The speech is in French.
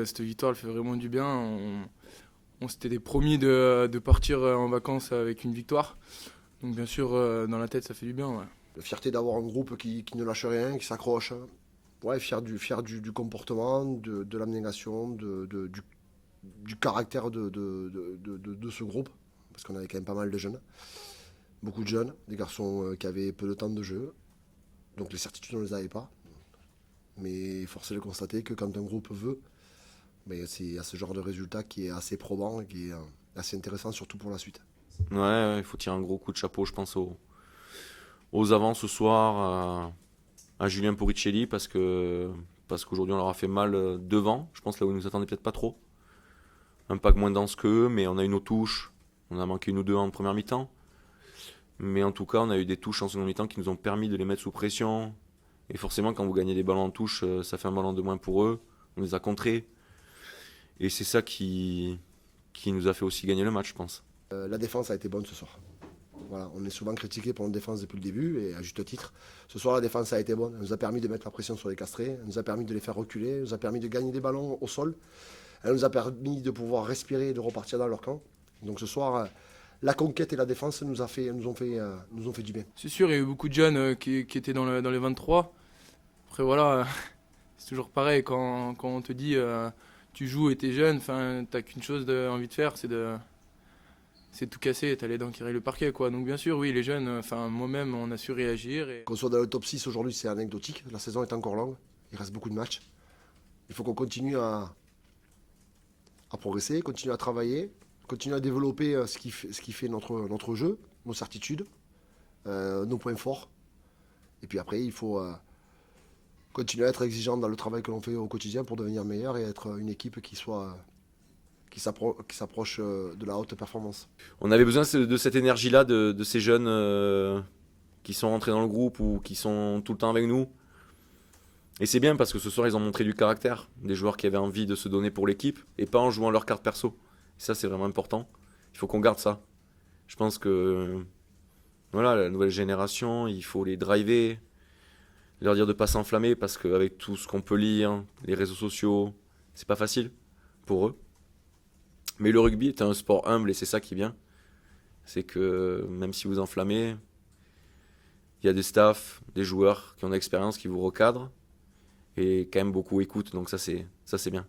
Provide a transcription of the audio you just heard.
cette victoire, elle fait vraiment du bien. On s'était des promis de partir en vacances avec une victoire. Donc bien sûr, dans la tête, ça fait du bien. Ouais. La fierté d'avoir un groupe qui ne lâche rien, qui s'accroche. Ouais, fier du comportement, de l'abnégation, du caractère de ce groupe. Parce qu'on avait quand même pas mal de jeunes. Beaucoup de jeunes, des garçons qui avaient peu de temps de jeu. Donc les certitudes, on ne les avait pas. Mais force est de constater que quand un groupe veut, mais c'est à ce genre de résultat qui est assez probant et qui est assez intéressant, surtout pour la suite. Ouais, il faut tirer un gros coup de chapeau, je pense, aux avants ce soir, à Julien Poricelli, parce qu'aujourd'hui on leur a fait mal devant, je pense là où ils nous attendaient peut-être pas trop. Un pack moins dense qu'eux, mais on a eu nos touches, on a manqué une ou deux en première mi-temps. Mais en tout cas, on a eu des touches en seconde mi-temps qui nous ont permis de les mettre sous pression. Et forcément, quand vous gagnez des ballons en touche, ça fait un ballon de moins pour eux. On les a contrés. Et c'est ça qui nous a fait aussi gagner le match, je pense. La défense a été bonne ce soir. Voilà, on est souvent critiqué pour notre défense depuis le début, et à juste titre. Ce soir, la défense a été bonne. Elle nous a permis de mettre la pression sur les castrés, elle nous a permis de les faire reculer, elle nous a permis de gagner des ballons au sol, elle nous a permis de pouvoir respirer et de repartir dans leur camp. Donc ce soir, la conquête et la défense nous ont fait du bien. C'est sûr, il y a eu beaucoup de jeunes qui étaient dans les 23. Après voilà, c'est toujours pareil quand on te dit tu joues et t'es jeune, t'as qu'une chose envie de faire, c'est de tout casser, t'as les dents qui rayent le parquet quoi. Donc bien sûr oui les jeunes, moi-même on a su réagir. Qu'on soit dans le top 6 aujourd'hui, c'est anecdotique. La saison est encore longue, il reste beaucoup de matchs. Il faut qu'on continue à progresser, continuer à travailler, continuer à développer ce qui fait notre jeu, nos certitudes, nos points forts. Et puis après, il faut continuer à être exigeant dans le travail que l'on fait au quotidien pour devenir meilleur et être une équipe qui s'approche de la haute performance. On avait besoin de cette énergie-là, de ces jeunes qui sont rentrés dans le groupe ou qui sont tout le temps avec nous. Et c'est bien parce que ce soir, ils ont montré du caractère. Des joueurs qui avaient envie de se donner pour l'équipe et pas en jouant leur carte perso. Et ça, c'est vraiment important. Il faut qu'on garde ça. Je pense que voilà, la nouvelle génération, il faut les driver, leur dire de ne pas s'enflammer parce qu'avec tout ce qu'on peut lire, les réseaux sociaux, c'est pas facile pour eux. Mais le rugby est un sport humble et c'est ça qui est bien. C'est que même si vous enflammez, il y a des staffs, des joueurs qui ont de l'expérience, qui vous recadrent et quand même beaucoup écoutent. Donc ça c'est bien.